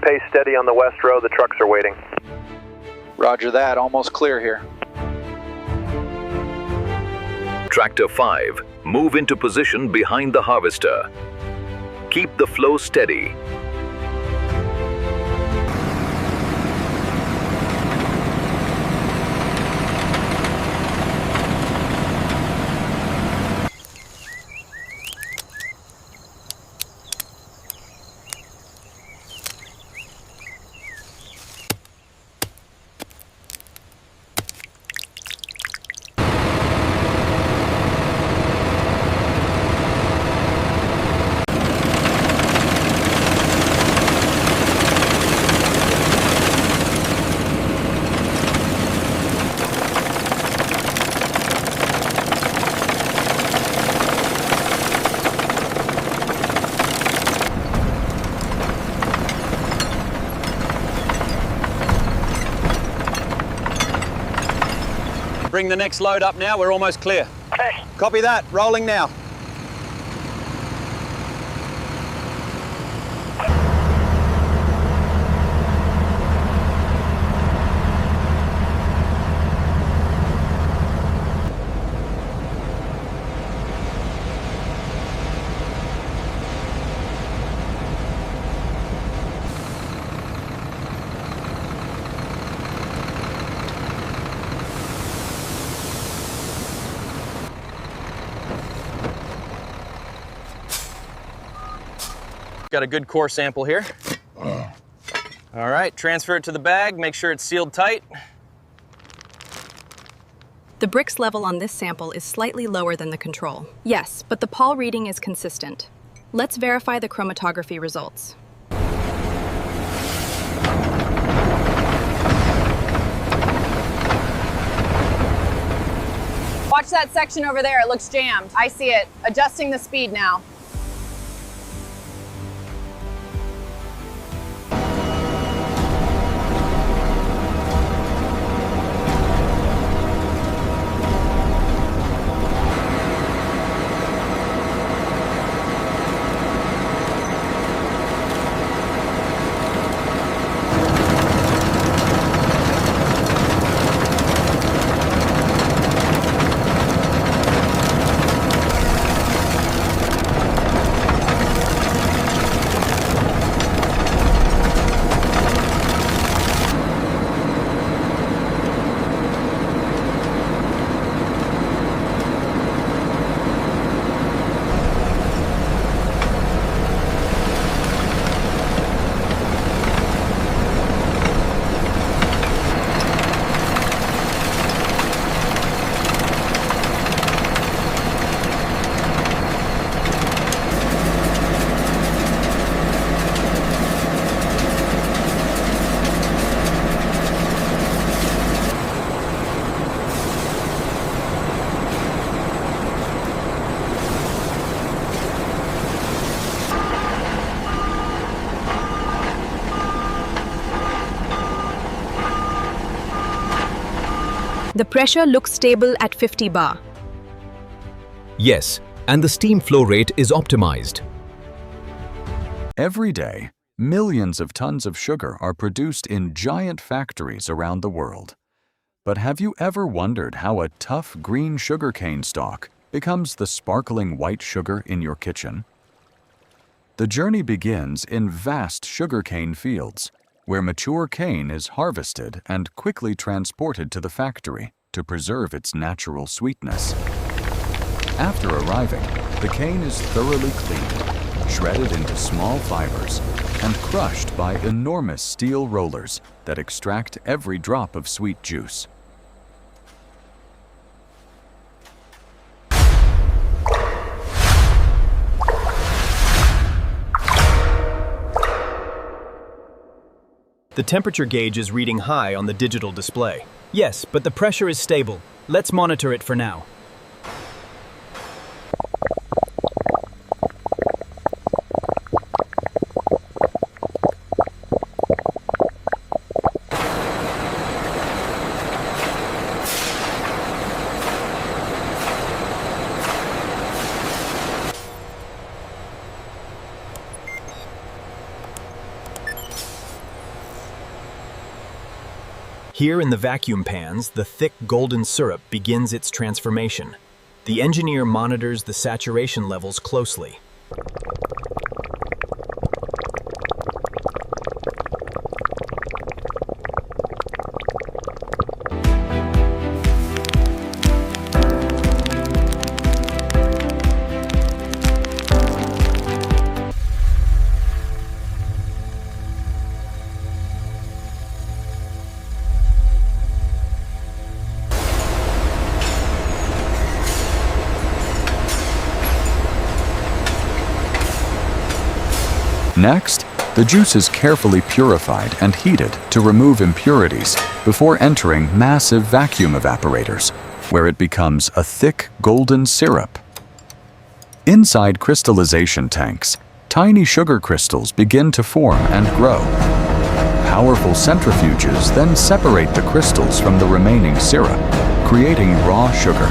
pace steady on the west row. The trucks are waiting. Roger that. Almost clear here. Tractor 5, move into position behind the harvester. Keep the flow steady. Bring the next load up now, we're almost clear. Okay. Copy that, rolling now. Got a good core sample here. All right, transfer it to the bag, make sure it's sealed tight. The Brix level on this sample is slightly lower than the control. Yes, but the Paul reading is consistent. Let's verify the chromatography results. Watch that section over there, it looks jammed. I see it. Adjusting the speed now. The pressure looks stable at 50 bar. Yes, and the steam flow rate is optimized. Every day, millions of tons of sugar are produced in giant factories around the world. But have you ever wondered how a tough green sugarcane stalk becomes the sparkling white sugar in your kitchen? The journey begins in vast sugarcane fields, where mature cane is harvested and quickly transported to the factory to preserve its natural sweetness. After arriving, the cane is thoroughly cleaned, shredded into small fibers, and crushed by enormous steel rollers that extract every drop of sweet juice. The temperature gauge is reading high on the digital display. Yes, but the pressure is stable. Let's monitor it for now. Here in the vacuum pans, the thick golden syrup begins its transformation. The engineer monitors the saturation levels closely. Next, the juice is carefully purified and heated to remove impurities before entering massive vacuum evaporators, where it becomes a thick golden syrup. Inside crystallization tanks, tiny sugar crystals begin to form and grow. Powerful centrifuges then separate the crystals from the remaining syrup, creating raw sugar.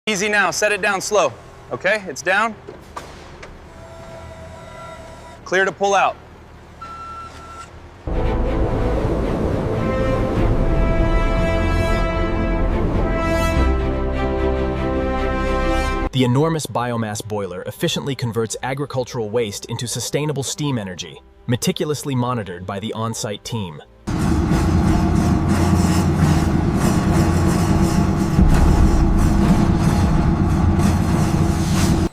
Easy now, set it down slow. Okay, it's down. Clear to pull out. The enormous biomass boiler efficiently converts agricultural waste into sustainable steam energy, meticulously monitored by the on-site team.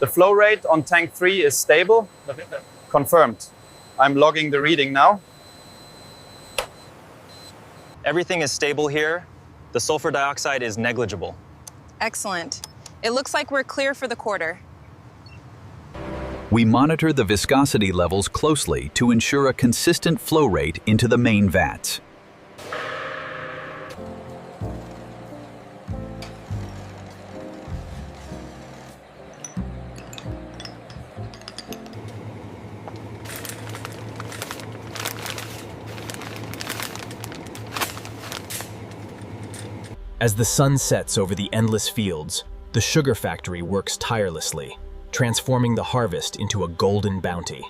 The flow rate on tank 3 is stable. Confirmed. I'm logging the reading now. Everything is stable here. The sulfur dioxide is negligible. Excellent. It looks like we're clear for the quarter. We monitor the viscosity levels closely to ensure a consistent flow rate into the main vats. As the sun sets over the endless fields, the sugar factory works tirelessly, transforming the harvest into a golden bounty.